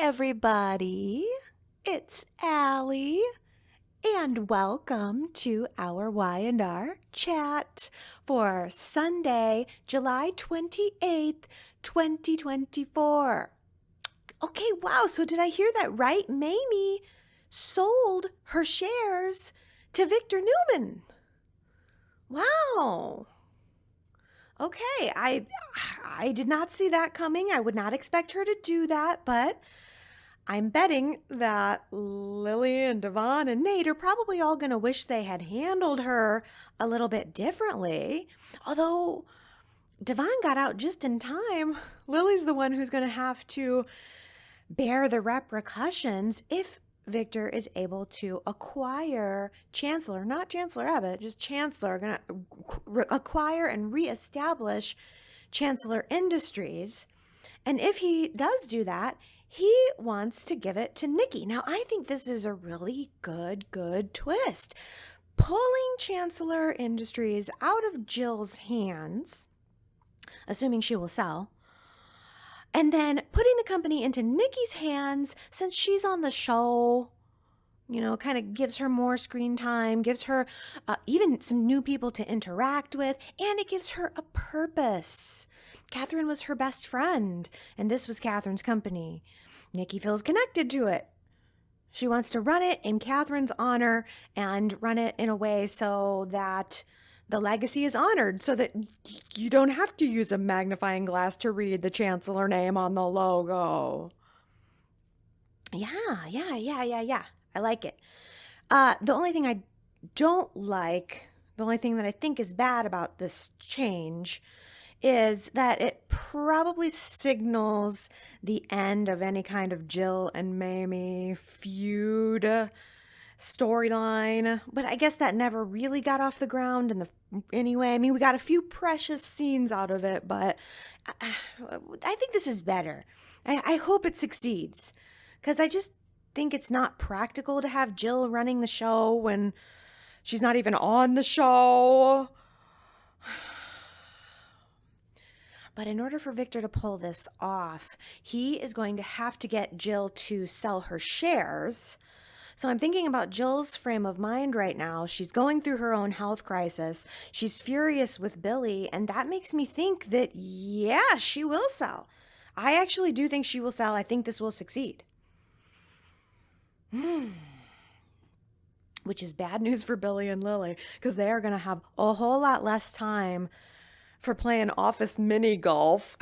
everybody. It's Allie, and welcome to our Y&R Chat for Sunday, July 28th, 2024. Okay, wow, so did I hear that right? Mamie sold her shares to Victor Newman. Wow. Okay, I did not see that coming. I would not expect her to do that, but I'm betting that Lily and Devon and Nate are probably all going to wish they had handled her a little bit differently. Although Devon got out just in time, Lily's the one who's going to have to bear the repercussions if Victor is able to acquire Chancellor, not Chancellor Abbott, just Chancellor, going to acquire and reestablish Chancellor Industries. And if he does do that, he wants to give it to Nikki. Now, I think this is a really good twist. Pulling Chancellor Industries out of Jill's hands, assuming she will sell, and then putting the company into Nikki's hands since she's on the show, kind of gives her more screen time, gives her even some new people to interact with, and it gives her a purpose. Catherine was her best friend, and this was Catherine's company. Nikki feels connected to it. She wants to run it in Catherine's honor and run it in a way so that the legacy is honored, so that you don't have to use a magnifying glass to read the Chancellor name on the logo. Yeah. I like it. The only thing I don't like, the only thing that I think is bad about this change is that it probably signals the end of any kind of Jill and Mamie feud storyline. But I guess that never really got off the ground anyway. I mean, we got a few precious scenes out of it, but I think this is better. I hope it succeeds, because I just think it's not practical to have Jill running the show when she's not even on the show. But in order for Victor to pull this off, he is going to have to get Jill to sell her shares. So I'm thinking about Jill's frame of mind right now. She's going through her own health crisis. She's furious with Billy, and that makes me think that, yeah, she will sell. I actually do think she will sell. I think this will succeed. Which is bad news for Billy and Lily, because they are going to have a whole lot less time for playing office mini golf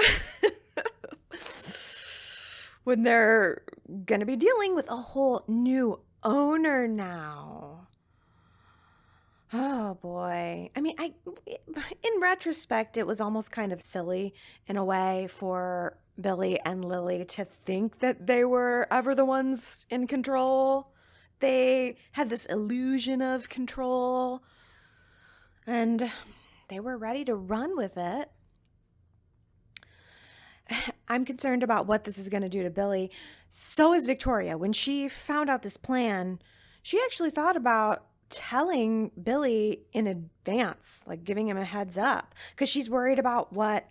when they're going to be dealing with a whole new owner now. Oh boy. I mean, in retrospect, it was almost kind of silly in a way for Billy and Lily to think that they were ever the ones in control. They had this illusion of control, and they were ready to run with it. I'm concerned about what this is going to do to Billy. So is Victoria. When she found out this plan, she actually thought about telling Billy in advance, like giving him a heads up, because she's worried about what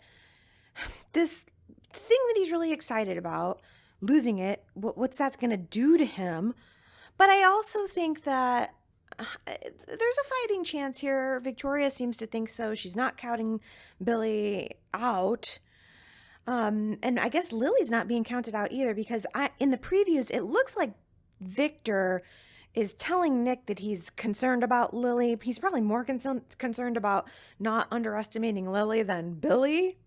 this thing that he's really excited about, losing it, what's that's going to do to him. But I also think that there's a fighting chance here. Victoria seems to think so. She's not counting Billy out. And I guess Lily's not being counted out either, because in the previews, it looks like Victor is telling Nick that he's concerned about Lily. He's probably more concerned about not underestimating Lily than Billy.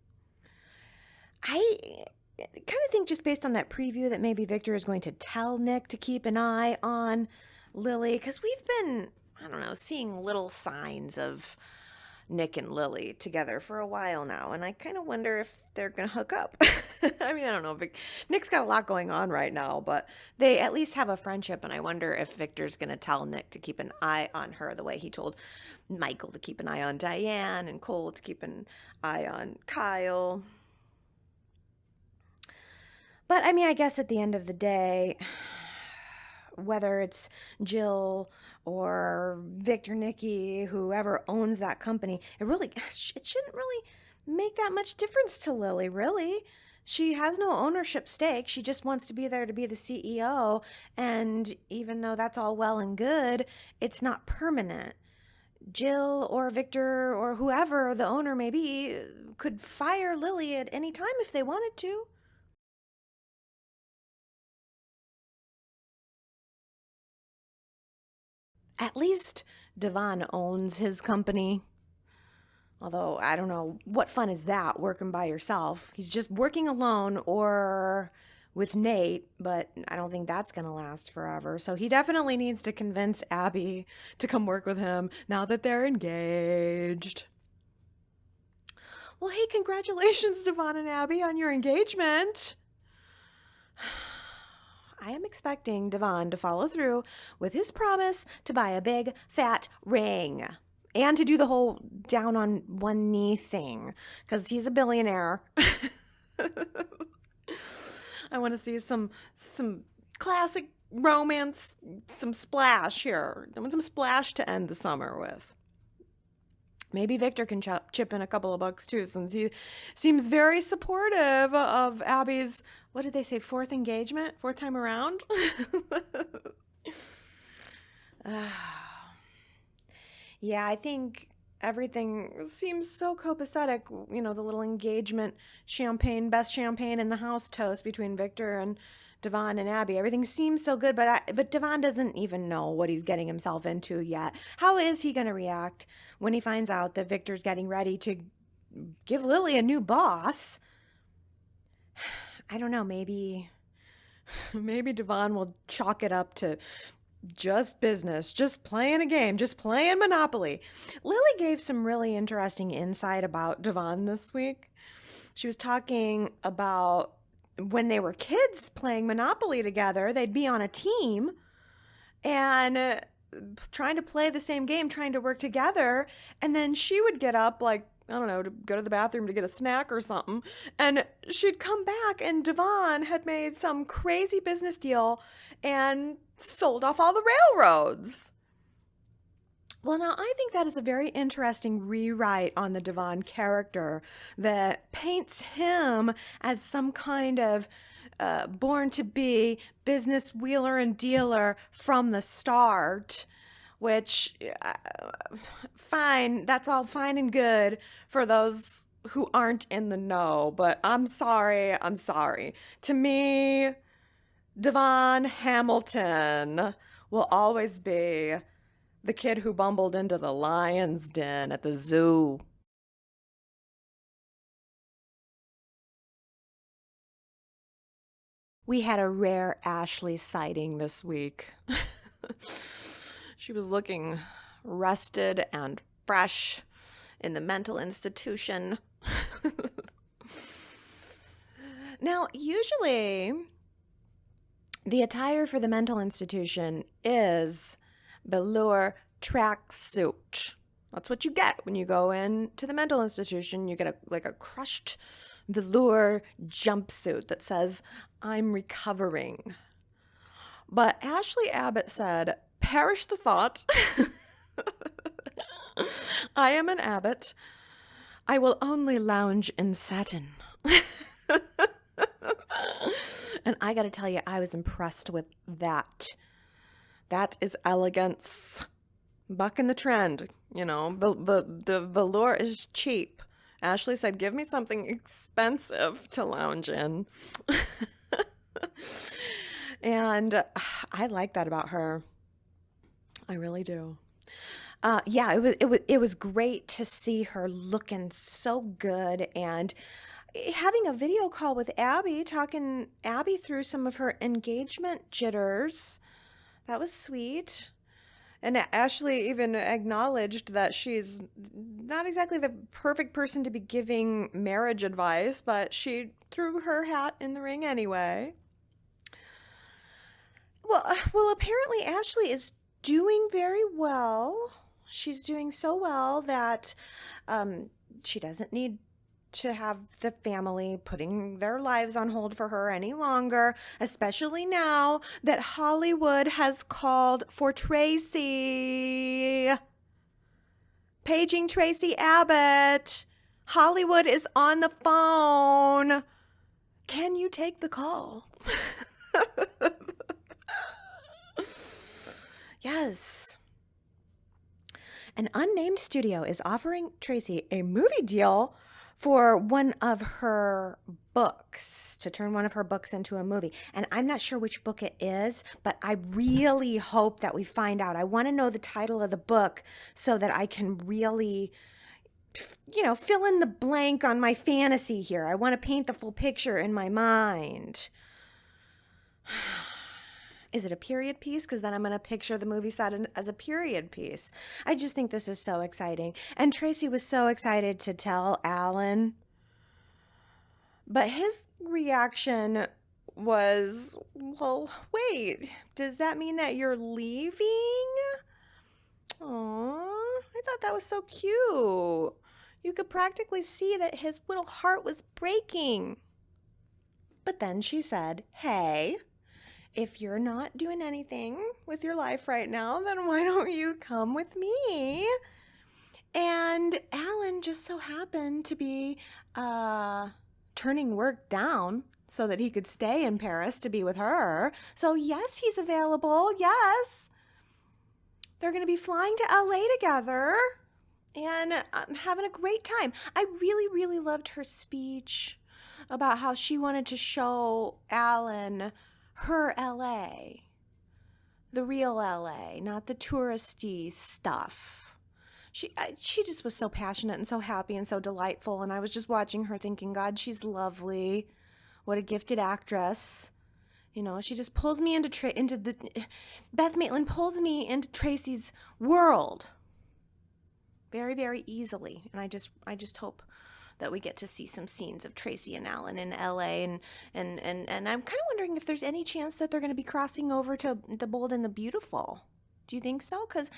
I kind of think, just based on that preview, that maybe Victor is going to tell Nick to keep an eye on Lily, because we've been, seeing little signs of Nick and Lily together for a while now, and I kind of wonder if they're going to hook up. I mean, I don't know. Nick's got a lot going on right now, but they at least have a friendship, and I wonder if Victor's going to tell Nick to keep an eye on her the way he told Michael to keep an eye on Diane and Cole to keep an eye on Kyle. But I mean, I guess at the end of the day, whether it's Jill or Victor, Nikki, whoever owns that company, it shouldn't really make that much difference to Lily, really. She has no ownership stake. She just wants to be there to be the CEO. And even though that's all well and good, it's not permanent. Jill or Victor or whoever the owner may be could fire Lily at any time if they wanted to. At least Devon owns his company. Although I don't know what fun is that working by yourself. He's just working alone or with Nate, but I don't think that's going to last forever. So he definitely needs to convince Abby to come work with him now that they're engaged. Well, hey, congratulations, Devon and Abby, on your engagement. I am expecting Devon to follow through with his promise to buy a big, fat ring and to do the whole down on one knee thing because he's a billionaire. I want to see some classic romance, some splash here. I want some splash to end the summer with. Maybe Victor can chip in a couple of bucks too, since he seems very supportive of Abby's, what did they say, fourth engagement? Fourth time around? Yeah, I think everything seems so copacetic. You know, the little engagement champagne, best champagne in the house toast between Victor and Devon and Abby. Everything seems so good, but Devon doesn't even know what he's getting himself into yet. How is he going to react when he finds out that Victor's getting ready to give Lily a new boss? I don't know, maybe Devon will chalk it up to just business, just playing a game, just playing Monopoly. Lily gave some really interesting insight about Devon this week. She was talking about when they were kids playing Monopoly together, they'd be on a team and trying to play the same game, trying to work together. And then she would get up, like, I don't know, to go to the bathroom to get a snack or something. And she'd come back, and Devon had made some crazy business deal and sold off all the railroads. Well, now I think that is a very interesting rewrite on the Devon character that paints him as some kind of born to be business wheeler and dealer from the start, which, fine, that's all fine and good for those who aren't in the know, but I'm sorry. To me, Devon Hamilton will always be the kid who bumbled into the lion's den at the zoo. We had a rare Ashley sighting this week. She was looking rested and fresh in the mental institution. Now, usually the attire for the mental institution is velour tracksuit. That's what you get when you go into the mental institution. You get a crushed velour jumpsuit that says, "I'm recovering." But Ashley Abbott said, "Perish the thought. I am an Abbott. I will only lounge in satin." And I got to tell you, I was impressed with that. That is elegance. Bucking the trend, you know. The velour is cheap. Ashley said, "Give me something expensive to lounge in." And I like that about her. I really do. Yeah, it was great to see her looking so good and having a video call with Abby, talking Abby through some of her engagement jitters. That was sweet. And Ashley even acknowledged that she's not exactly the perfect person to be giving marriage advice, but she threw her hat in the ring anyway. Well, apparently Ashley is doing very well. She's doing so well that she doesn't need to have the family putting their lives on hold for her any longer, especially now that Hollywood has called for Traci. Paging Tracy Abbott. Hollywood is on the phone. Can you take the call? Yes. An unnamed studio is offering Traci a movie deal for one of her books, to turn one of her books into a movie. And I'm not sure which book it is, but I really hope that we find out. I want to know the title of the book so that I can really, fill in the blank on my fantasy here. I want to paint the full picture in my mind. Is it a period piece? Because then I'm going to picture the movie set as a period piece. I just think this is so exciting. And Traci was so excited to tell Alan. But his reaction was, well, wait, does that mean that you're leaving? Aww, I thought that was so cute. You could practically see that his little heart was breaking. But then she said, hey, if you're not doing anything with your life right now, then why don't you come with me? And Alan just so happened to be turning work down so that he could stay in Paris to be with her. So yes, he's available. Yes. They're going to be flying to LA together and having a great time. I really, really loved her speech about how she wanted to show Alan her LA, the real LA, not the touristy stuff. She just was so passionate and so happy and so delightful, and I was just watching her thinking, God, she's lovely. What a gifted actress. She just pulls me Beth Maitland pulls me into Tracy's world very, very easily, and I just hope that we get to see some scenes of Traci and Alan in LA, and I'm kind of wondering if there's any chance that they're going to be crossing over to The Bold and the Beautiful. Do you think so? Because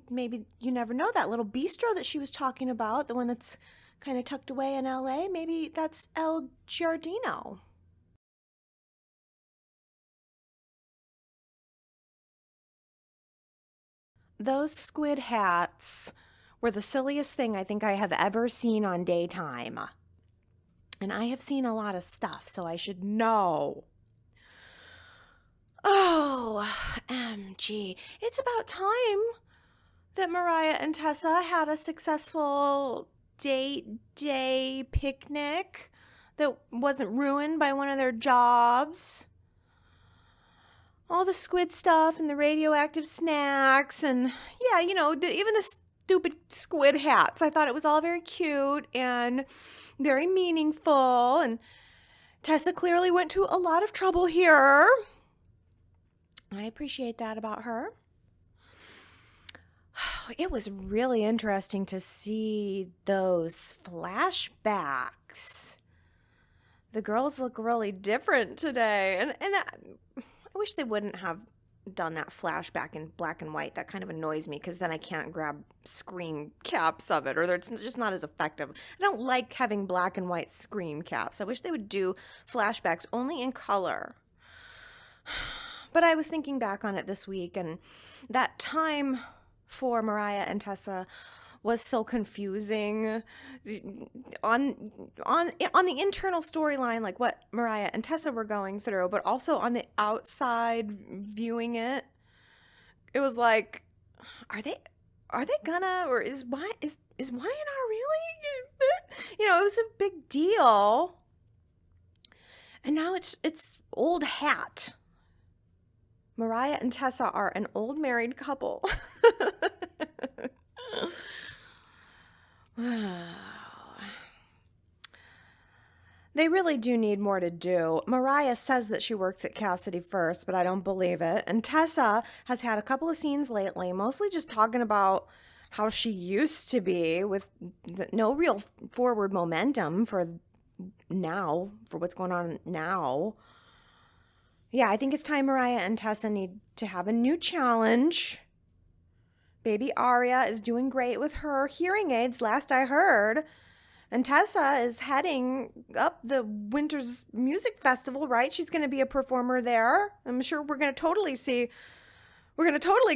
maybe, you never know, that little bistro that she was talking about, the one that's kind of tucked away in LA, maybe that's El Giardino. Those squid hats were the silliest thing I think I have ever seen on Daytime. And I have seen a lot of stuff, so I should know. Oh, MG. It's about time that Mariah and Tessa had a successful date day picnic that wasn't ruined by one of their jobs. All the squid stuff and the radioactive snacks and, yeah, even the stupid squid hats. I thought it was all very cute and very meaningful, and Tessa clearly went to a lot of trouble here. I appreciate that about her. It was really interesting to see those flashbacks. The girls look really different today, and I wish they wouldn't have done that flashback in black and white. That kind of annoys me because then I can't grab screen caps of it, or it's just not as effective. I don't like having black and white screen caps. I wish they would do flashbacks only in color. But I was thinking back on it this week, and that time for Mariah and Tessa was so confusing on the internal storyline, like what Mariah and Tessa were going through, but also on the outside viewing it. It was like, are they gonna, or is Y&R really? It was a big deal. And now it's old hat. Mariah and Tessa are an old married couple. They really do need more to do. Mariah says that she works at Cassidy first, but I don't believe it. And Tessa has had a couple of scenes lately, mostly just talking about how she used to be, with no real forward momentum for what's going on now. Yeah, I think it's time Mariah and Tessa need to have a new challenge. Baby Aria is doing great with her hearing aids, last I heard. And Tessa is heading up the Winter's Music Festival, right? She's going to be a performer there. I'm sure we're going to totally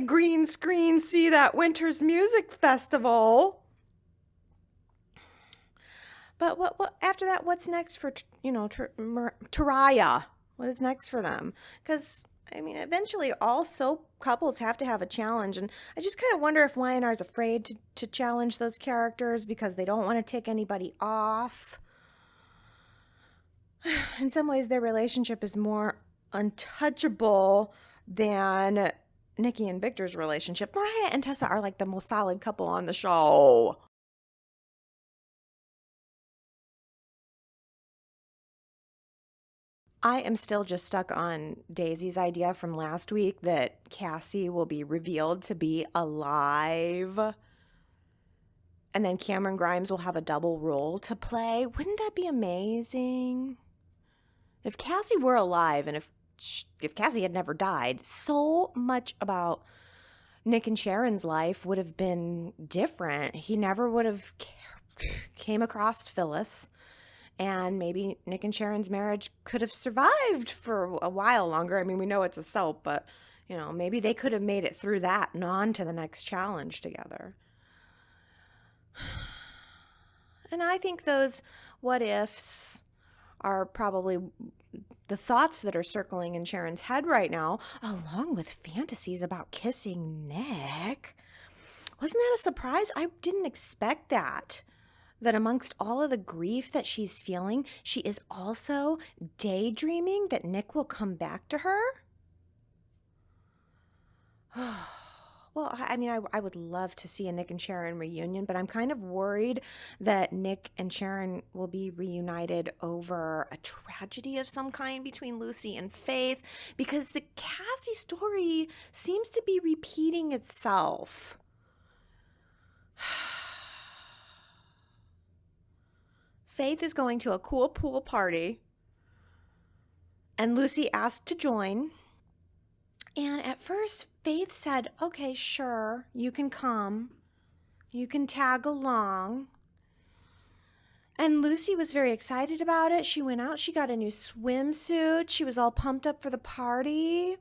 green screen see that Winter's Music Festival. But what after that? What's next for Tariah? What is next for them? Because I mean, eventually, all soap couples have to have a challenge, and I just kind of wonder if Y&R is afraid to challenge those characters because they don't want to tick anybody off. In some ways, their relationship is more untouchable than Nikki and Victor's relationship. Mariah and Tessa are like the most solid couple on the show. I am still just stuck on Daisy's idea from last week that Cassie will be revealed to be alive. And then Cameron Grimes will have a double role to play. Wouldn't that be amazing? If Cassie were alive and if Cassie had never died, so much about Nick and Sharon's life would have been different. He never would have came across Phyllis. And maybe Nick and Sharon's marriage could have survived for a while longer. I mean, we know it's a soap, but, maybe they could have made it through that and on to the next challenge together. And I think those what ifs are probably the thoughts that are circling in Sharon's head right now, along with fantasies about kissing Nick. Wasn't that a surprise? I didn't expect that. That amongst all of the grief that she's feeling, she is also daydreaming that Nick will come back to her? Well, I mean, I would love to see a Nick and Sharon reunion, but I'm kind of worried that Nick and Sharon will be reunited over a tragedy of some kind between Lucy and Faith, because the Cassie story seems to be repeating itself. Faith is going to a cool pool party, and Lucy asked to join. And at first, Faith said, okay, sure, you can come. You can tag along. And Lucy was very excited about it. She went out, she got a new swimsuit. She was all pumped up for the party.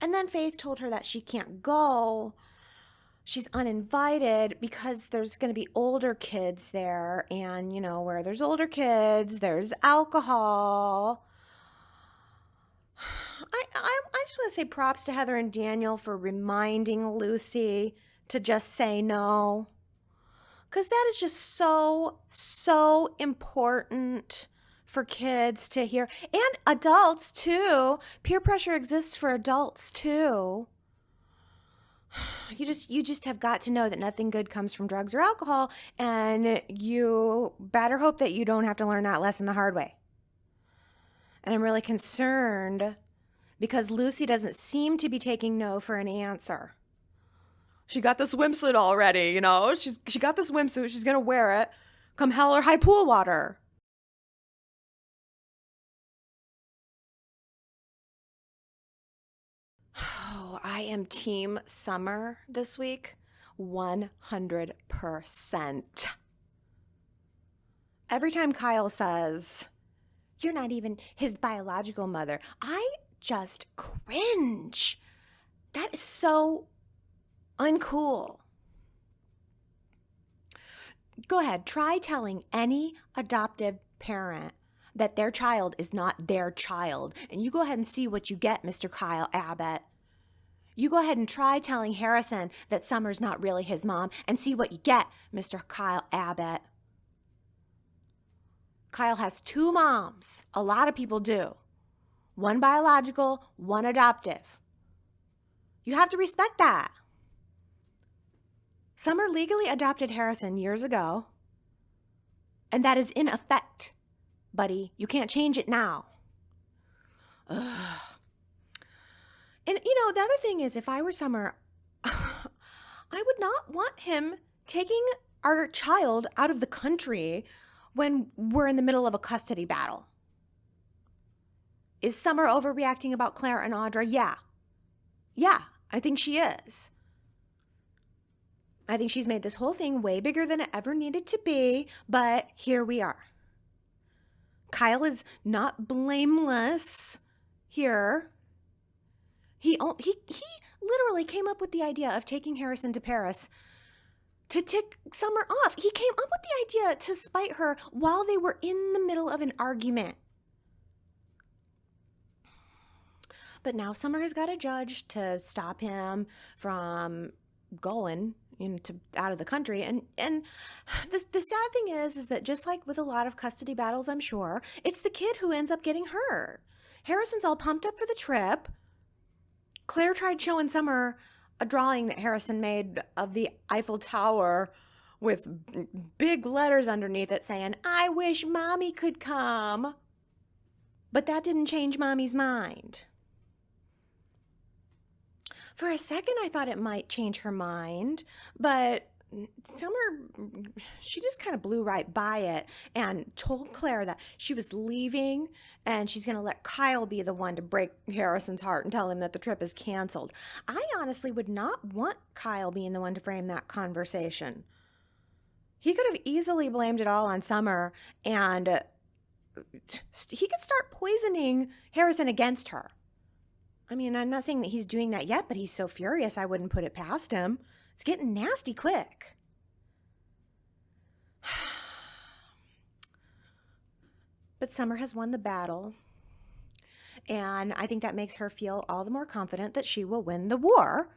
And then Faith told her that she can't go. She's uninvited because there's going to be older kids there. And, where there's older kids, there's alcohol. I just want to say props to Heather and Daniel for reminding Lucy to just say no. Because that is just so, so important for kids to hear. And adults, too. Peer pressure exists for adults, too. You just have got to know that nothing good comes from drugs or alcohol, and you better hope that you don't have to learn that lesson the hard way. And I'm really concerned because Lucy doesn't seem to be taking no for an answer. She got the swimsuit already, She got the swimsuit. She's going to wear it come hell or high pool water. Oh, I am Team Summer this week. 100%. Every time Kyle says, you're not even his biological mother, I just cringe. That is so uncool. Go ahead, try telling any adoptive parent that their child is not their child, and you go ahead and see what you get, Mr. Kyle Abbott. You go ahead and try telling Harrison that Summer's not really his mom, and see what you get, Mr. Kyle Abbott. Kyle has 2 moms. A lot of people do. 1 biological, 1 adoptive. You have to respect that. Summer legally adopted Harrison years ago, and that is in effect, buddy. You can't change it now. Ugh. And, the other thing is, if I were Summer, I would not want him taking our child out of the country when we're in the middle of a custody battle. Is Summer overreacting about Claire and Audra? Yeah. Yeah, I think she is. I think she's made this whole thing way bigger than it ever needed to be, but here we are. Kyle is not blameless here. He literally came up with the idea of taking Harrison to Paris to tick Summer off. He came up with the idea to spite her while they were in the middle of an argument. But now Summer has got a judge to stop him from going out of the country. And the sad thing is that just like with a lot of custody battles, I'm sure, it's the kid who ends up getting hurt. Harrison's all pumped up for the trip. Claire tried showing Summer a drawing that Harrison made of the Eiffel Tower with big letters underneath it saying, "I wish Mommy could come." But that didn't change Mommy's mind. For a second, I thought it might change her mind, but Summer, she just kind of blew right by it and told Claire that she was leaving and she's going to let Kyle be the one to break Harrison's heart and tell him that the trip is canceled. I honestly would not want Kyle being the one to frame that conversation. He could have easily blamed it all on Summer, and he could start poisoning Harrison against her. I mean, I'm not saying that he's doing that yet, but he's so furious I wouldn't put it past him. It's getting nasty quick. But Summer has won the battle, and I think that makes her feel all the more confident that she will win the war.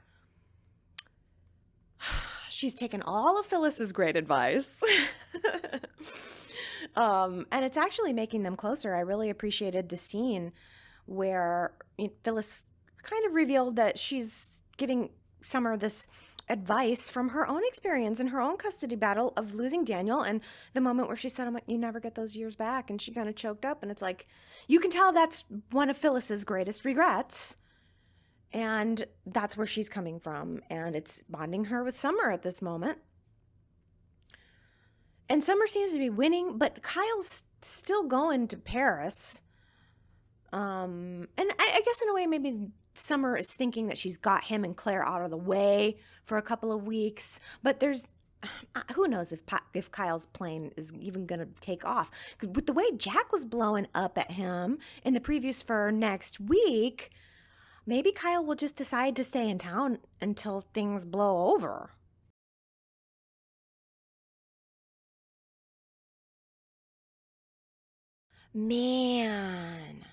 She's taken all of Phyllis's great advice. And it's actually making them closer. I really appreciated the scene where Phyllis kind of revealed that she's giving Summer this advice from her own experience in her own custody battle of losing Daniel, and the moment where she said, "You never get those years back," and she kind of choked up, and it's like, you can tell that's one of Phyllis's greatest regrets, and that's where she's coming from, and it's bonding her with Summer at this moment. And Summer seems to be winning, but Kyle's still going to Paris. And I guess in a way, maybe Summer is thinking that she's got him and Claire out of the way for a couple of weeks. But who knows if Kyle's plane is even going to take off. 'Cause with the way Jack was blowing up at him in the previews for next week, maybe Kyle will just decide to stay in town until things blow over. Man,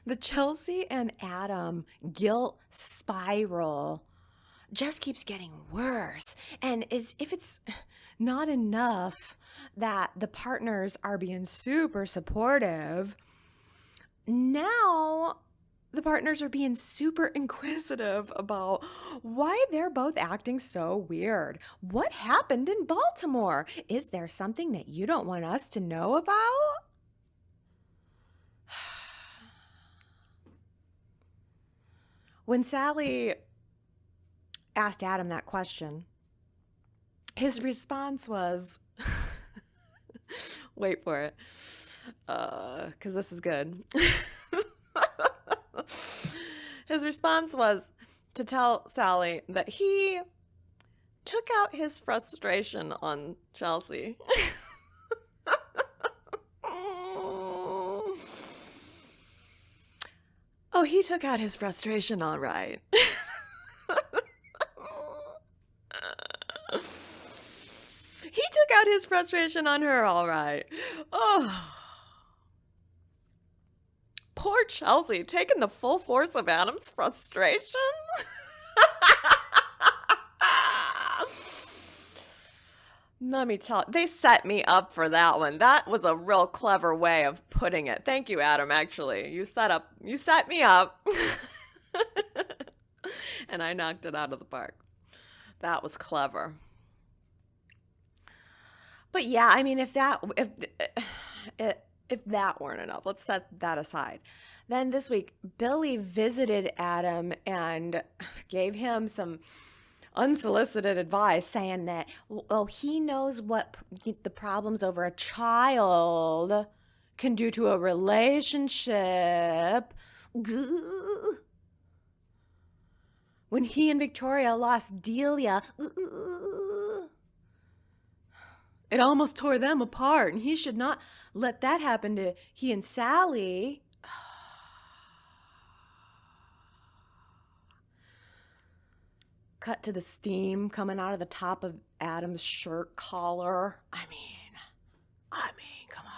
the Chelsea and Adam guilt spiral just keeps getting worse. And if it's not enough that the partners are being super supportive, now the partners are being super inquisitive about why they're both acting so weird. What happened in Baltimore? Is there something that you don't want us to know about? When Sally asked Adam that question, his response was, wait for it, because this is good. His response was to tell Sally that he took out his frustration on Chelsea. Oh, he took out his frustration all right. He took out his frustration on her all right. Oh. Poor Chelsea, taking the full force of Adam's frustration. Let me tell you, they set me up for that one. That was a real clever way of putting it. Thank you, Adam, actually. You set me up. And I knocked it out of the park. That was clever. But yeah, I mean, if that weren't enough, let's set that aside. Then this week, Billy visited Adam and gave him some unsolicited advice, saying that, he knows what the problems over a child can do to a relationship. When he and Victoria lost Delia, it almost tore them apart, and he should not let that happen to he and Sally. cut to the steam coming out of the top of Adam's shirt collar. I mean, come on.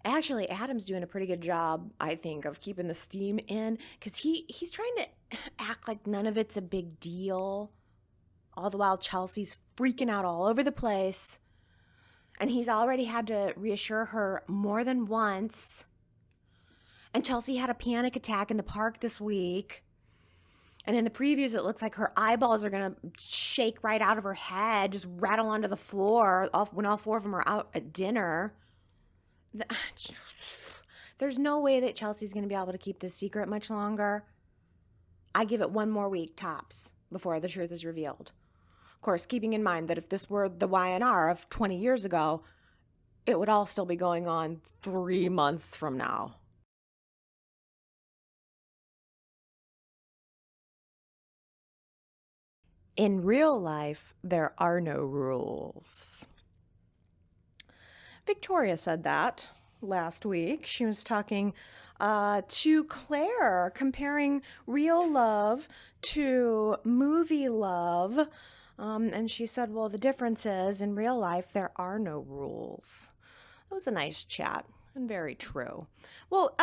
Actually, Adam's doing a pretty good job, I think, of keeping the steam in, because he's trying to act like none of it's a big deal. All the while, Chelsea's freaking out all over the place. And he's already had to reassure her more than once. And Chelsea had a panic attack in the park this week. And in the previews, it looks like her eyeballs are going to shake right out of her head, just rattle onto the floor when all four of them are out at dinner. There's no way that Chelsea's going to be able to keep this secret much longer. I give it 1 more week tops before the truth is revealed. Of course, keeping in mind that if this were the Y&R of 20 years ago, it would all still be going on 3 months from now. In real life, there are no rules. Victoria said that last week. She was talking to Claire, comparing real love to movie love. And she said, well, the difference is in real life, there are no rules. It was a nice chat and very true. Well,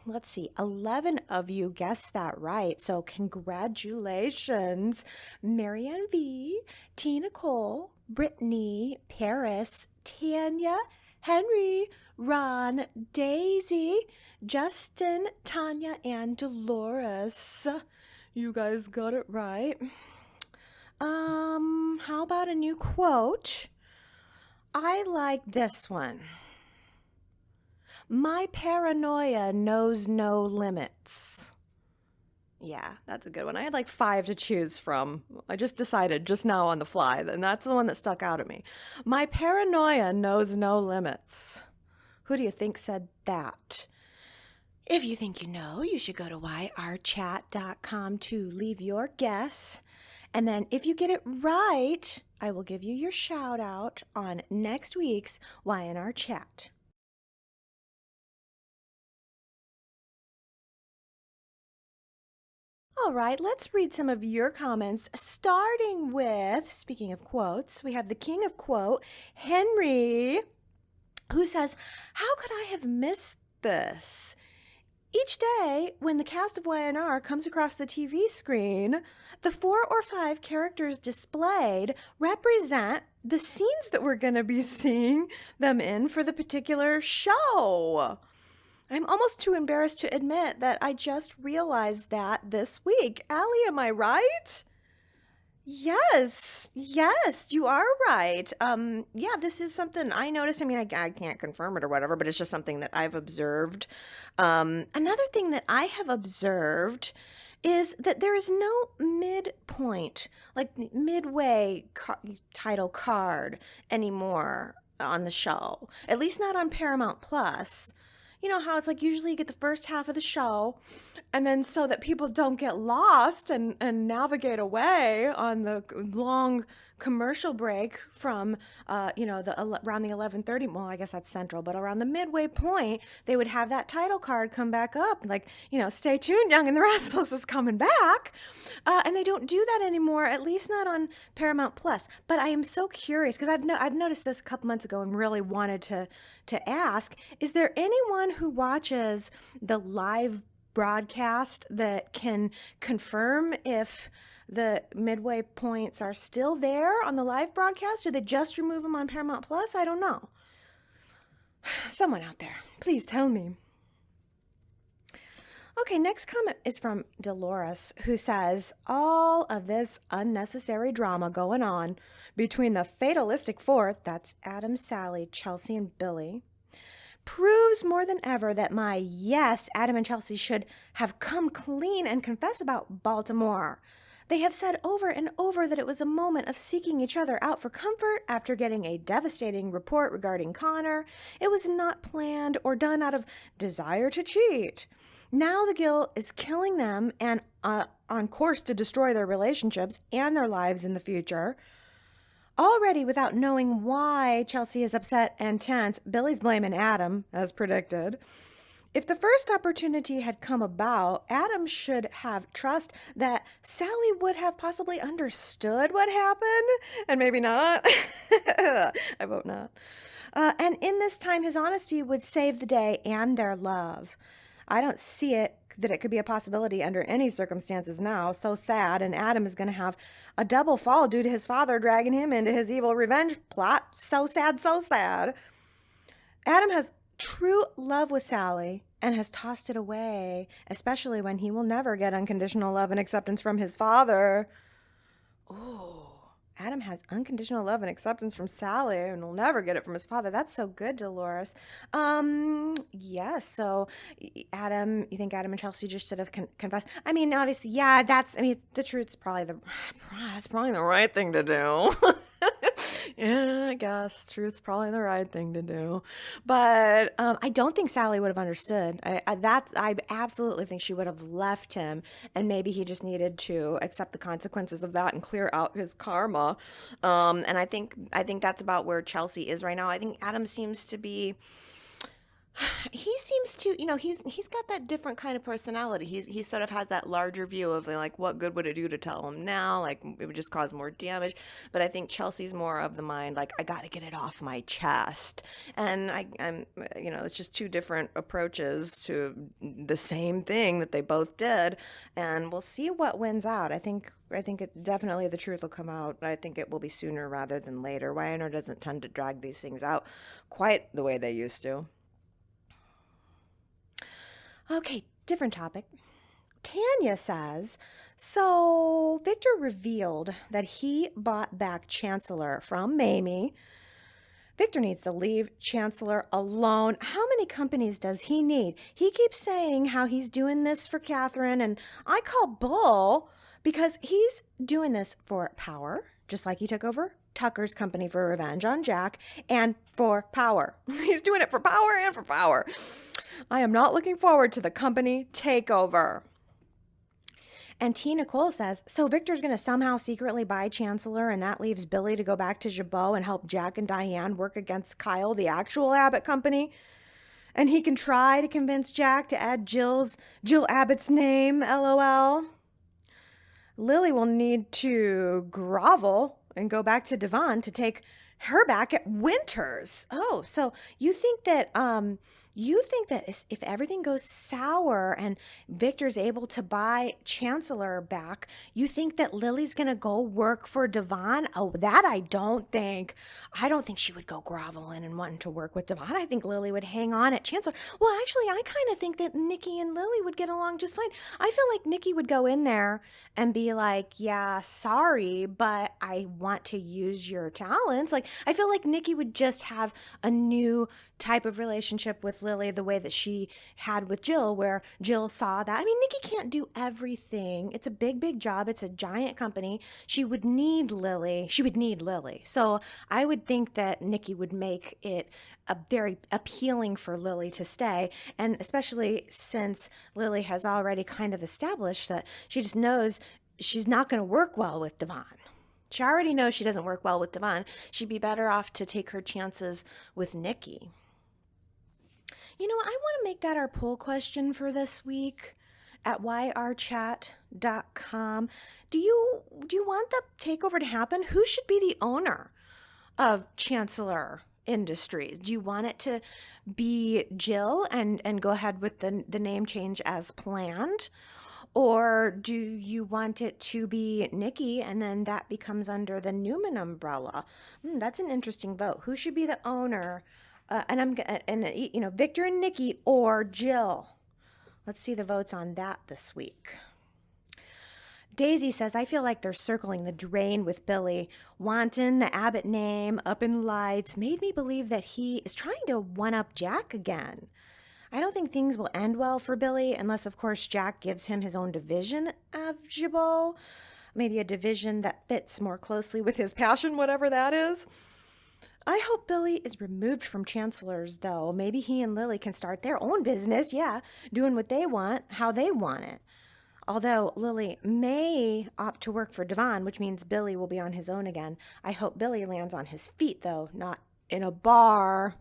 let's see. 11 of you guessed that right. So congratulations. Marianne V, Tina Cole, Brittany, Paris, Tanya, Henry, Ron, Daisy, Justin, Tanya, and Dolores. You guys got it right. How about a new quote? I like this one. My paranoia knows no limits. Yeah, that's a good one. I had like 5 to choose from. I just decided just now on the fly, and that's the one that stuck out at me. My paranoia knows no limits. Who do you think said that? If you think you know, you should go to yrchat.com to leave your guess. And then if you get it right, I will give you your shout out on next week's Y&R Chat. All right, let's read some of your comments, starting with, speaking of quotes, we have the king of quote, Henry, who says, how could I have missed this? Each day, when the cast of Y&R comes across the TV screen, the 4 or 5 characters displayed represent the scenes that we're going to be seeing them in for the particular show. I'm almost too embarrassed to admit that I just realized that this week. Allie, am I right? Yes, you are right. Yeah, this is something I noticed. I mean, I can't confirm it or whatever, but it's just something that I've observed. Another thing that I have observed is that there is no midpoint, like midway title card anymore on the show, at least not on Paramount Plus. You know how it's like usually you get the first half of the show, and then so that people don't get lost and navigate away on the long commercial break from, around the 11:30, well, I guess that's Central, but around the midway point, they would have that title card come back up, like, stay tuned, Young and the Restless is coming back. And they don't do that anymore, at least not on Paramount Plus. But I am so curious, because I've noticed this a couple months ago and really wanted to ask, is there anyone who watches the live broadcast that can confirm if the midway points are still there on the live broadcast? Did they just remove them on Paramount Plus? I don't know. Someone out there, please tell me. Okay, next comment is from Dolores, who says, all of this unnecessary drama going on between the fatalistic fourth, that's Adam, Sally, Chelsea, and Billy, proves more than ever that yes, Adam and Chelsea should have come clean and confess about Baltimore. They have said over and over that it was a moment of seeking each other out for comfort after getting a devastating report regarding Connor. It was not planned or done out of desire to cheat. Now the guilt is killing them and on course to destroy their relationships and their lives in the future. Already, without knowing why Chelsea is upset and tense, Billy's blaming Adam, as predicted. If the first opportunity had come about, Adam should have trust that Sally would have possibly understood what happened, and maybe not. I vote not. And in this time, his honesty would save the day and their love. I don't see it that it could be a possibility under any circumstances now. So sad, and Adam is going to have a double fall due to his father dragging him into his evil revenge plot. So sad, so sad. Adam has true love with Sally and has tossed it away, especially when he will never get unconditional love and acceptance from his father. Ooh, Adam has unconditional love and acceptance from Sally and will never get it from his father. That's so good, Dolores. Yes, so Adam, you think Adam and Chelsea just should have confessed? I mean, obviously, yeah, the truth's that's probably the right thing to do. Yeah, I guess truth's probably the right thing to do, but I don't think Sally would have understood. I absolutely think she would have left him, and maybe he just needed to accept the consequences of that and clear out his karma. And I think that's about where Chelsea is right now. I think Adam seems to be. He seems to, he's got that different kind of personality. He sort of has that larger view of like, what good would it do to tell him now? Like, it would just cause more damage. But I think Chelsea's more of the mind, like, I got to get it off my chest. And it's just two different approaches to the same thing that they both did. And we'll see what wins out. I think it definitely the truth will come out. I think it will be sooner rather than later. Y&R doesn't tend to drag these things out quite the way they used to. Okay, different topic. Tanya says, so Victor revealed that he bought back Chancellor from Mamie. Victor needs to leave Chancellor alone. How many companies does he need? He keeps saying how he's doing this for Catherine, and I call bull because he's doing this for power, just like he took over Tucker's company for revenge on Jack, and for power. He's doing it for power and for power. I am not looking forward to the company takeover. And T. Nicole says, so Victor's going to somehow secretly buy Chancellor, and that leaves Billy to go back to Jabot and help Jack and Diane work against Kyle, the actual Abbott company. And he can try to convince Jack to add Jill Abbott's name, LOL. Lily will need to grovel and go back to Devon to take her back at Winters. Oh, so you think that if everything goes sour and Victor's able to buy Chancellor back, you think that Lily's going to go work for Devon? Oh, that I don't think. I don't think she would go groveling and wanting to work with Devon. I think Lily would hang on at Chancellor. Well, actually, I kind of think that Nikki and Lily would get along just fine. I feel like Nikki would go in there and be like, yeah, sorry, but I want to use your talents. Like, I feel like Nikki would just have a new type of relationship with Lily the way that she had with Jill, where Jill saw that. I mean, Nikki can't do everything. It's a big, big job. It's a giant company. She would need Lily. So I would think that Nikki would make it very appealing for Lily to stay, and especially since Lily has already kind of established that she just knows she's not going to work well with Devon. She already knows she doesn't work well with Devon. She'd be better off to take her chances with Nikki. I want to make that our poll question for this week at yrchat.com. Do you want the takeover to happen? Who should be the owner of Chancellor Industries? Do you want it to be Jill and go ahead with the name change as planned? Or do you want it to be Nikki and then that becomes under the Newman umbrella? That's an interesting vote. Who should be the owner? Victor and Nikki or Jill. Let's see the votes on that this week. Daisy says, I feel like they're circling the drain with Billy. Wanton, the Abbott name, up in lights, made me believe that he is trying to one-up Jack again. I don't think things will end well for Billy unless, of course, Jack gives him his own division of Jabot. Maybe a division that fits more closely with his passion, whatever that is. I hope Billy is removed from Chancellor's, though. Maybe he and Lily can start their own business, doing what they want, how they want it. Although Lily may opt to work for Devon, which means Billy will be on his own again. I hope Billy lands on his feet, though, not in a bar.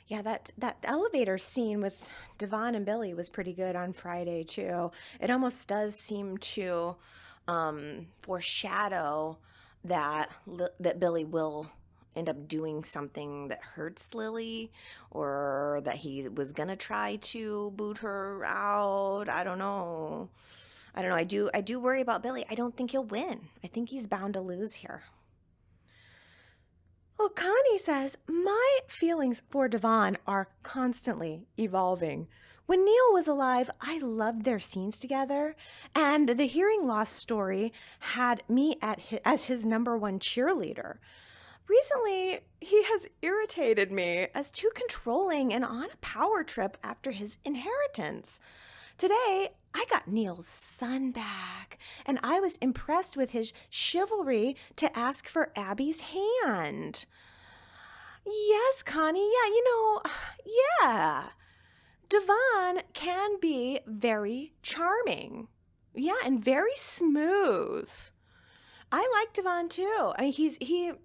Yeah, that elevator scene with Devon and Billy was pretty good on Friday too. It almost does seem to foreshadow that Billy will end up doing something that hurts Lily, or that he was gonna try to boot her out. I don't know. I don't know. I do worry about Billy. I don't think he'll win. I think he's bound to lose here. Well, Connie says, my feelings for Devon are constantly evolving. When Neil was alive, I loved their scenes together, and the hearing loss story had me as his number one cheerleader. Recently, he has irritated me as too controlling and on a power trip after his inheritance. Today, I got Neil's son back, and I was impressed with his chivalry to ask for Abby's hand. Yes, Connie, yeah. Devon can be very charming. Yeah, and very smooth. I like Devon too. I mean,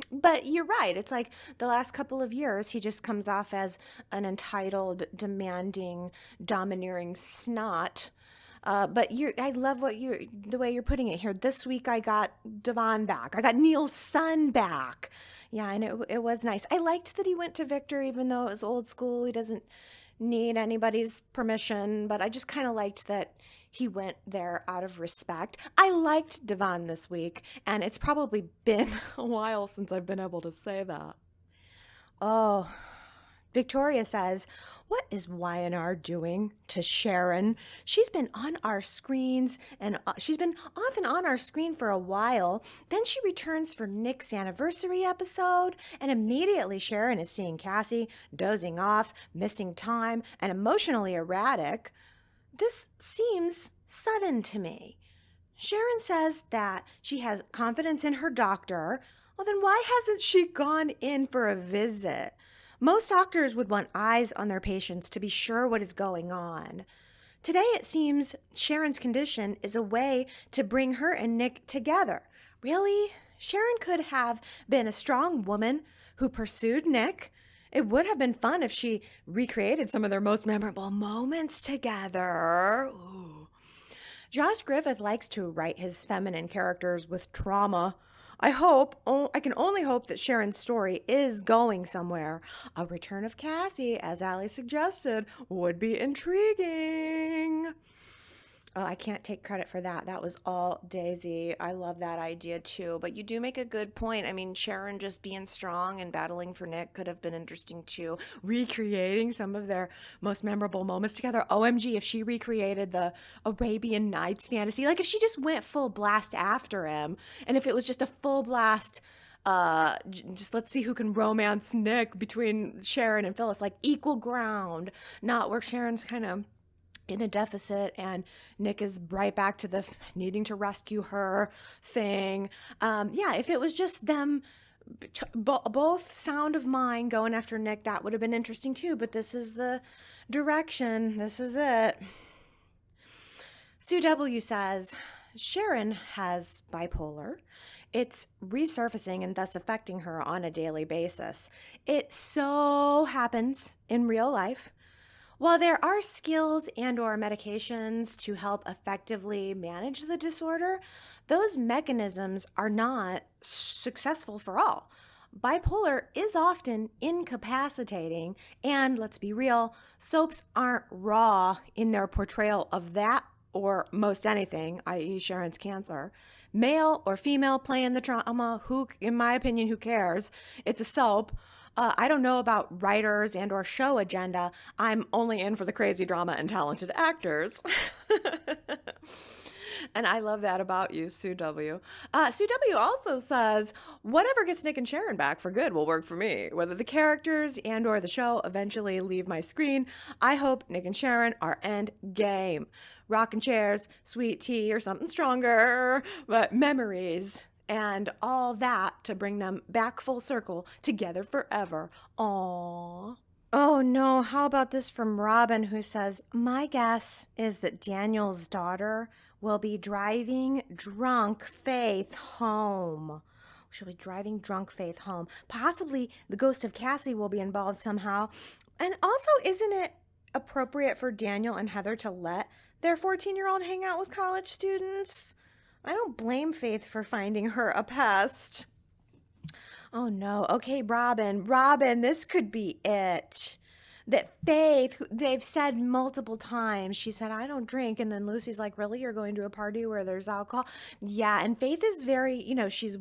but you're right. It's like the last couple of years, he just comes off as an entitled, demanding, domineering snot. But I love the way you're putting it here. This week, I got Devon back. I got Neil's son back. Yeah, and it was nice. I liked that he went to Victor, even though it was old school. He doesn't need anybody's permission, but I just kind of liked that he went there out of respect. I liked Devon this week, and it's probably been a while since I've been able to say that. Oh, Victoria says, what is Y&R doing to Sharon? She's been on our screens, and she's been off and on our screen for a while. Then she returns for Nick's anniversary episode, and immediately Sharon is seeing Cassie dozing off, missing time, and emotionally erratic. This seems sudden to me. Sharon says that she has confidence in her doctor. Well, then why hasn't she gone in for a visit? Most doctors would want eyes on their patients to be sure what is going on. Today, it seems Sharon's condition is a way to bring her and Nick together. Really? Sharon could have been a strong woman who pursued Nick. It would have been fun if she recreated some of their most memorable moments together. Ooh. Josh Griffith likes to write his feminine characters with trauma. I can only hope that Sharon's story is going somewhere. A return of Cassie, as Allie suggested, would be intriguing. Oh, I can't take credit for that. That was all Daisy. I love that idea too. But you do make a good point. I mean, Sharon just being strong and battling for Nick could have been interesting too. Recreating some of their most memorable moments together. OMG, if she recreated the Arabian Nights fantasy, like if she just went full blast after him, and if it was just a full blast, just let's see who can romance Nick between Sharon and Phyllis, like equal ground, not where Sharon's kind of in a deficit and Nick is right back to the needing to rescue her thing. Yeah, if it was just them both sound of mind going after Nick, that would have been interesting too, but this is the direction. This is it. Sue W says, Sharon has bipolar. It's resurfacing and thus affecting her on a daily basis. It so happens in real life. While there are skills and/or medications to help effectively manage the disorder, those mechanisms are not successful for all. Bipolar is often incapacitating, and let's be real, soaps aren't raw in their portrayal of that or most anything, i.e. Sharon's cancer. Male or female playing the trauma, in my opinion, who cares? It's a soap. I don't know about writers and or show agenda. I'm only in for the crazy drama and talented actors. And I love that about you, Sue W. Sue W also says, whatever gets Nick and Sharon back for good will work for me. Whether the characters and or the show eventually leave my screen, I hope Nick and Sharon are end game. Rocking chairs, sweet tea, or something stronger, but memories and all that to bring them back full circle together forever. Aww. Oh no, how about this from Robin, who says, my guess is that Daniel's daughter will be driving drunk Faith home. She'll be driving drunk Faith home. Possibly the ghost of Cassie will be involved somehow. And also, isn't it appropriate for Daniel and Heather to let their 14-year-old hang out with college students? I don't blame Faith for finding her a pest. Oh no. Okay, Robin, this could be it. That Faith, they've said multiple times, she said, I don't drink. And then Lucy's like, really? You're going to a party where there's alcohol? Yeah. And Faith is very, she's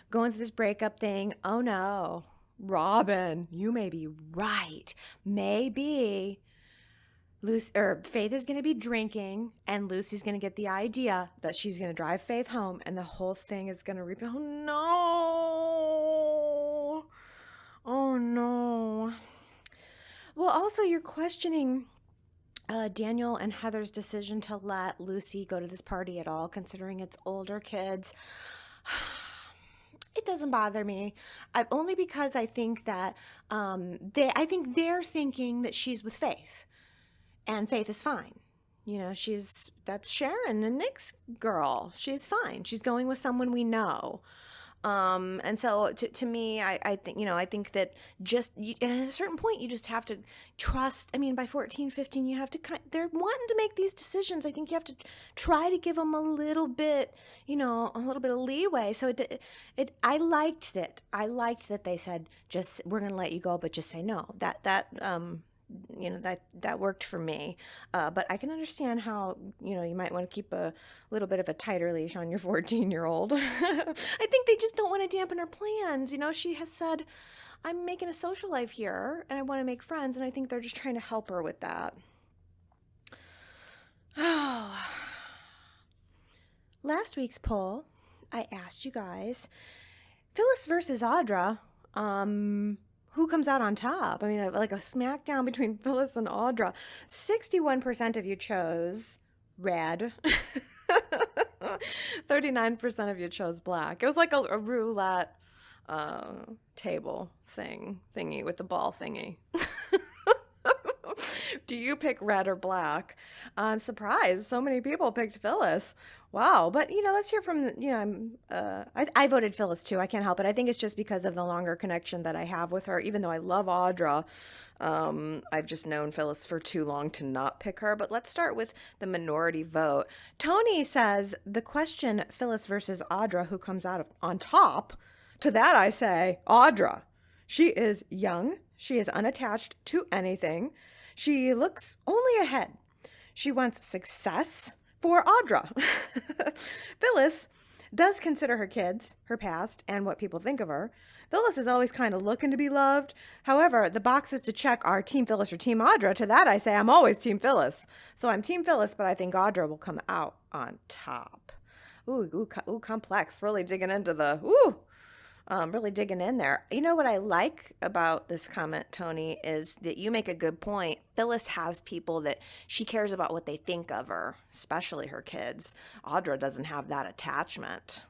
going through this breakup thing. Oh no. Robin, you may be right. Maybe Faith is going to be drinking, and Lucy's going to get the idea that she's going to drive Faith home, and the whole thing is going to repeat. Oh no! Oh no! Well, also you're questioning Daniel and Heather's decision to let Lucy go to this party at all, considering it's older kids. It doesn't bother me, only because I think that they're thinking that she's with Faith. And Faith is fine. That's Sharon, the Nick's girl. She's fine. She's going with someone we know. And so to me, I think that at a certain point, you just have to trust. I mean, by 14, 15, you have to, they're wanting to make these decisions. I think you have to try to give them a little bit of leeway. So I liked it. I liked that they said, we're going to let you go, but just say no. That worked for me. But I can understand how, you might want to keep a little bit of a tighter leash on your 14-year-old. I think they just don't want to dampen her plans. She has said, I'm making a social life here and I want to make friends. And I think they're just trying to help her with that. Oh, last week's poll, I asked you guys, Phyllis versus Audra, who comes out on top? I mean, like a smackdown between Phyllis and Audra. 61% of you chose red. 39% of you chose black. It was like a roulette table thingy with the ball thingy. Do you pick red or black? I'm surprised so many people picked Phyllis. Wow. But, let's hear from, I voted Phyllis too. I can't help it. I think it's just because of the longer connection that I have with her. Even though I love Audra, I've just known Phyllis for too long to not pick her. But let's start with the minority vote. Tony says the question, Phyllis versus Audra, who comes out on top? To that I say, Audra. She is young. She is unattached to anything. She looks only ahead. She wants success for Audra. Phyllis does consider her kids, her past, and what people think of her. Phyllis is always kind of looking to be loved. However, the boxes to check are Team Phyllis or Team Audra. To that I say I'm always Team Phyllis. So I'm Team Phyllis, but I think Audra will come out on top. Ooh, complex. Really digging into really digging in there. You know what I like about this comment, Tony, is that you make a good point. Phyllis has people that she cares about what they think of her, especially her kids. Audra doesn't have that attachment.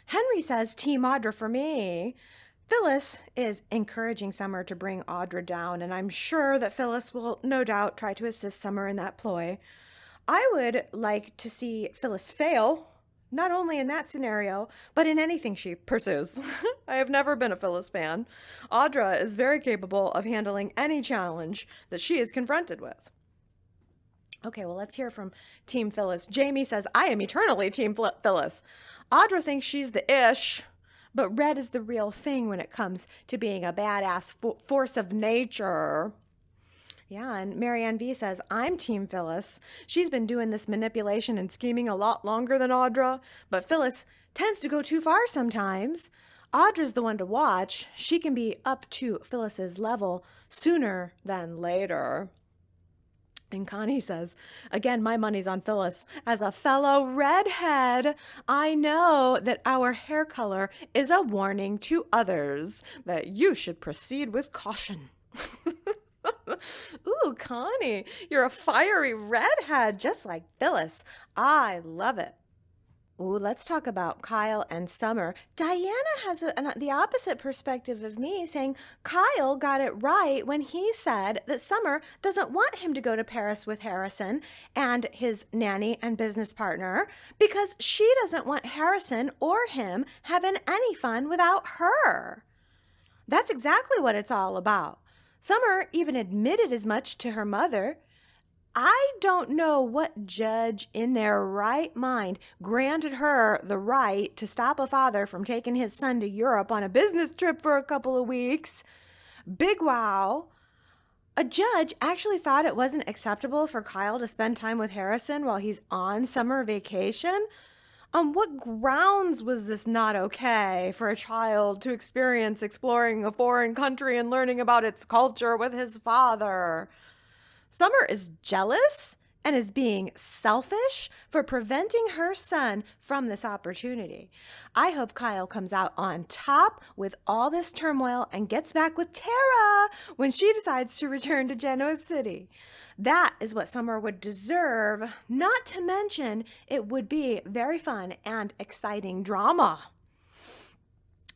Henry says, Team Audra for me. Phyllis is encouraging Summer to bring Audra down, and I'm sure that Phyllis will no doubt try to assist Summer in that ploy. I would like to see Phyllis fail, not only in that scenario, but in anything she pursues. I have never been a Phyllis fan. Audra is very capable of handling any challenge that she is confronted with. Okay, well, let's hear from Team Phyllis. Jamie says, I am eternally Team Phyllis. Audra thinks she's the ish, but red is the real thing when it comes to being a badass force of nature. Yeah, and Marianne V says, I'm Team Phyllis. She's been doing this manipulation and scheming a lot longer than Audra, but Phyllis tends to go too far sometimes. Audra's the one to watch. She can be up to Phyllis's level sooner than later. And Connie says, again, my money's on Phyllis. As a fellow redhead, I know that our hair color is a warning to others that you should proceed with caution. Ooh, Connie, you're a fiery redhead just like Phyllis. I love it. Ooh, let's talk about Kyle and Summer. Diana has the opposite perspective of me, saying Kyle got it right when he said that Summer doesn't want him to go to Paris with Harrison and his nanny and business partner because she doesn't want Harrison or him having any fun without her. That's exactly what it's all about. Summer even admitted as much to her mother. I don't know what judge in their right mind granted her the right to stop a father from taking his son to Europe on a business trip for a couple of weeks. Big wow. A judge actually thought it wasn't acceptable for Kyle to spend time with Harrison while he's on summer vacation. On what grounds was this not okay for a child to experience exploring a foreign country and learning about its culture with his father? Summer is jealous and is being selfish for preventing her son from this opportunity. I hope Kyle comes out on top with all this turmoil and gets back with Tara when she decides to return to Genoa City. That is what Summer would deserve, not to mention it would be very fun and exciting drama.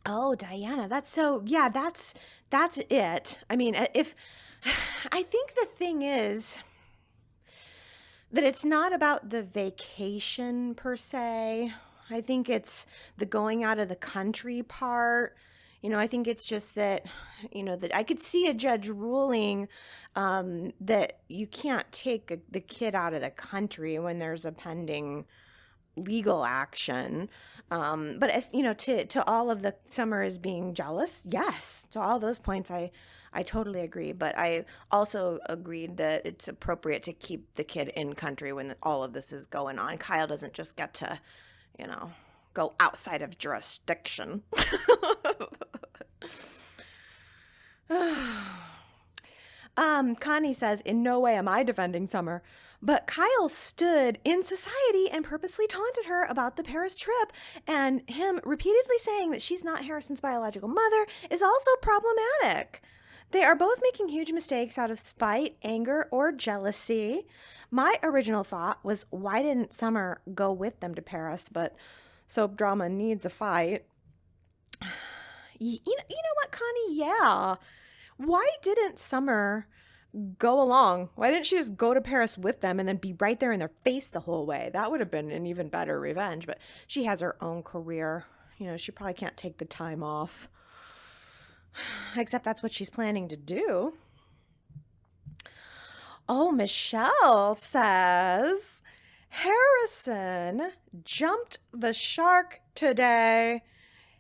Oh, Diana, that's it. I mean, if I think the thing is that it's not about the vacation per se. I think it's the going out of the country part. I think it's just that, that I could see a judge ruling that you can't take the kid out of the country when there's a pending legal action. But as to all of the Summer is being jealous, yes, to all those points, I totally agree. But I also agreed that it's appropriate to keep the kid in country when all of this is going on. Kyle doesn't just get to, go outside of jurisdiction. Connie says, in no way am I defending Summer, but Kyle stood in society and purposely taunted her about the Paris trip, and him repeatedly saying that she's not Harrison's biological mother is also problematic. They are both making huge mistakes out of spite, anger, or jealousy. My original thought was, why didn't Summer go with them to Paris? But soap drama needs a fight. You know what, Connie? Yeah. Why didn't Summer go along? Why didn't she just go to Paris with them and then be right there in their face the whole way? That would have been an even better revenge. But she has her own career. She probably can't take the time off. Except that's what she's planning to do. Oh, Michelle says, Harrison jumped the shark today.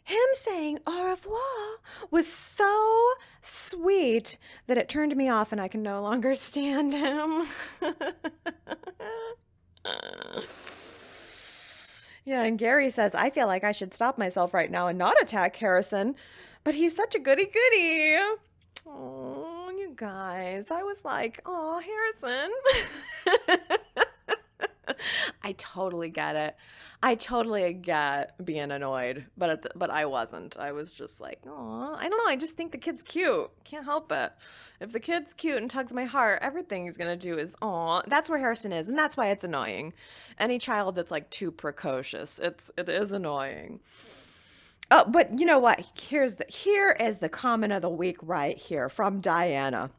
Him saying au revoir was so sweet that it turned me off and I can no longer stand him. Yeah, and Gary says, I feel like I should stop myself right now and not attack Harrison, but he's such a goody-goody. Oh, you guys. I was like, oh, Harrison. I totally get it. I totally get being annoyed, but I wasn't. I was just like, oh, I don't know. I just think the kid's cute. Can't help it. If the kid's cute and tugs my heart, everything he's gonna do is, oh, that's where Harrison is, and that's why it's annoying. Any child that's like too precocious, it is annoying. Oh, but you know what? Here is the comment of the week right here from Diana,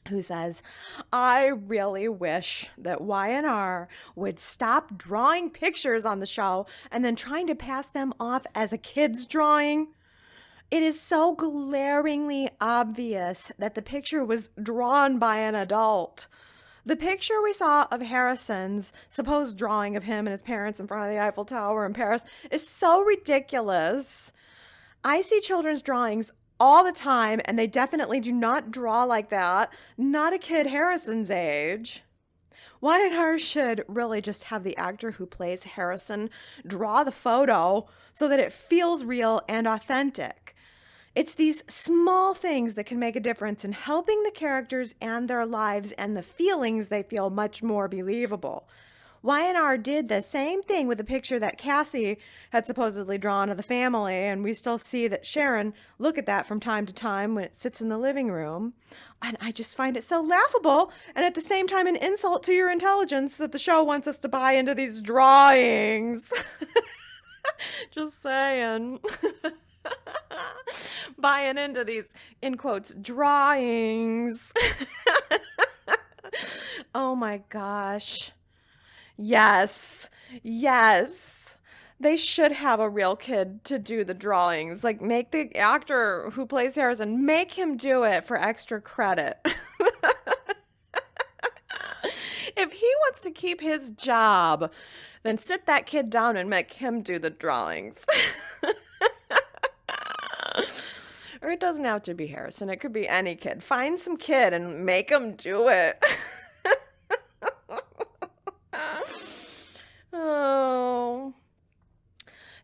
who says, I really wish that Y&R would stop drawing pictures on the show and then trying to pass them off as a kid's drawing. It is so glaringly obvious that the picture was drawn by an adult. The picture we saw of Harrison's supposed drawing of him and his parents in front of the Eiffel Tower in Paris is so ridiculous. I see children's drawings all the time, and they definitely do not draw like that. Not a kid Harrison's age. Y&R should really just have the actor who plays Harrison draw the photo so that it feels real and authentic. It's these small things that can make a difference in helping the characters and their lives and the feelings they feel much more believable. Y&R did the same thing with a picture that Cassie had supposedly drawn of the family, and we still see that Sharon look at that from time to time when it sits in the living room. And I just find it so laughable and at the same time an insult to your intelligence that the show wants us to buy into these drawings. Just saying. Buying into these, in quotes, drawings. Oh my gosh. Yes. Yes. They should have a real kid to do the drawings. Like, make the actor who plays Harrison, make him do it for extra credit. If he wants to keep his job, then sit that kid down and make him do the drawings. Or it doesn't have to be Harrison. It could be any kid. Find some kid and make him do it. Oh.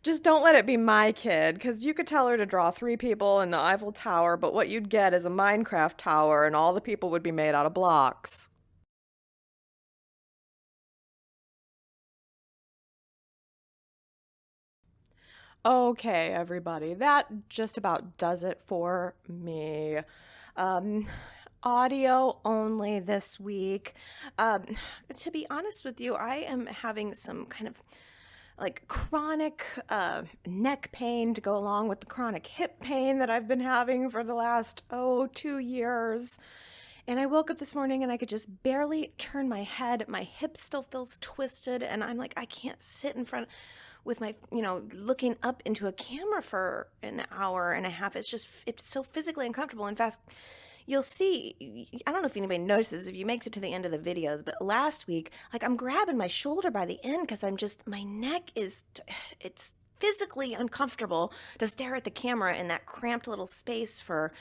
Just don't let it be my kid, because you could tell her to draw 3 people in the Eiffel Tower, but what you'd get is a Minecraft tower, and all the people would be made out of blocks. Okay, everybody, that just about does it for me. Um, Audio only this week. Um, to be honest with you, I am having some kind of like chronic neck pain to go along with the chronic hip pain that I've been having for the last, 2 years. And I woke up this morning and I could just barely turn my head. My hip still feels twisted, and I'm like, I can't sit in front with my, looking up into a camera for an hour and a half. It's so physically uncomfortable. In fact, you'll see, I don't know if anybody notices if you makes it to the end of the videos, but last week, like, I'm grabbing my shoulder by the end because my neck it's physically uncomfortable to stare at the camera in that cramped little space for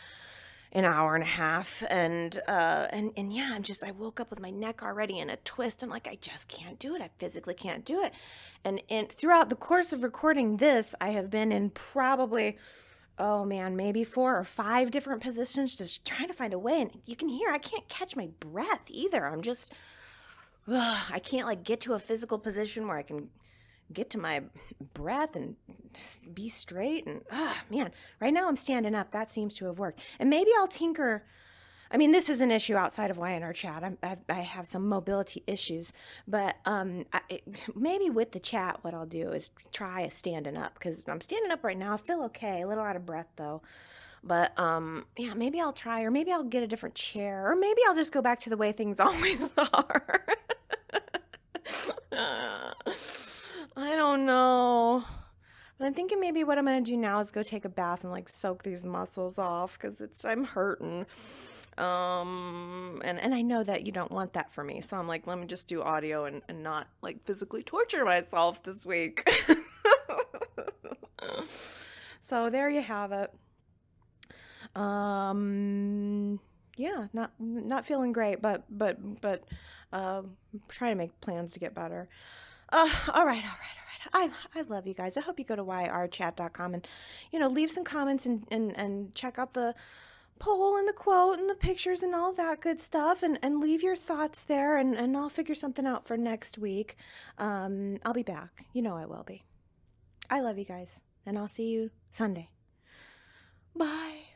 an hour and a half. And yeah, I woke up with my neck already in a twist. I'm like, I just can't do it. I physically can't do it. And throughout the course of recording this, I have been in probably, oh man, maybe 4 or 5 different positions, just trying to find a way. And you can hear I can't catch my breath either. I can't like get to a physical position where I can get to my breath and be straight. And man, right now I'm standing up. That seems to have worked. And maybe I'll tinker. I mean, this is an issue outside of Y&R Chat. I have some mobility issues, but maybe with the chat, what I'll do is try a standing up, because I'm standing up right now. I feel okay, a little out of breath though. But yeah, maybe I'll try, or maybe I'll get a different chair, or maybe I'll just go back to the way things always are. I don't know. But I'm thinking maybe what I'm going to do now is go take a bath and like soak these muscles off, because I'm hurting. And I know that you don't want that for me. So I'm like, let me just do audio and not like physically torture myself this week. So there you have it. Yeah, not feeling great, but trying to make plans to get better. All right. I love you guys. I hope you go to yrchat.com and, leave some comments and check out the poll and the quote and the pictures and all that good stuff, and leave your thoughts there, and I'll figure something out for next week. I'll be back. I will be. I love you guys, and I'll see you Sunday. Bye.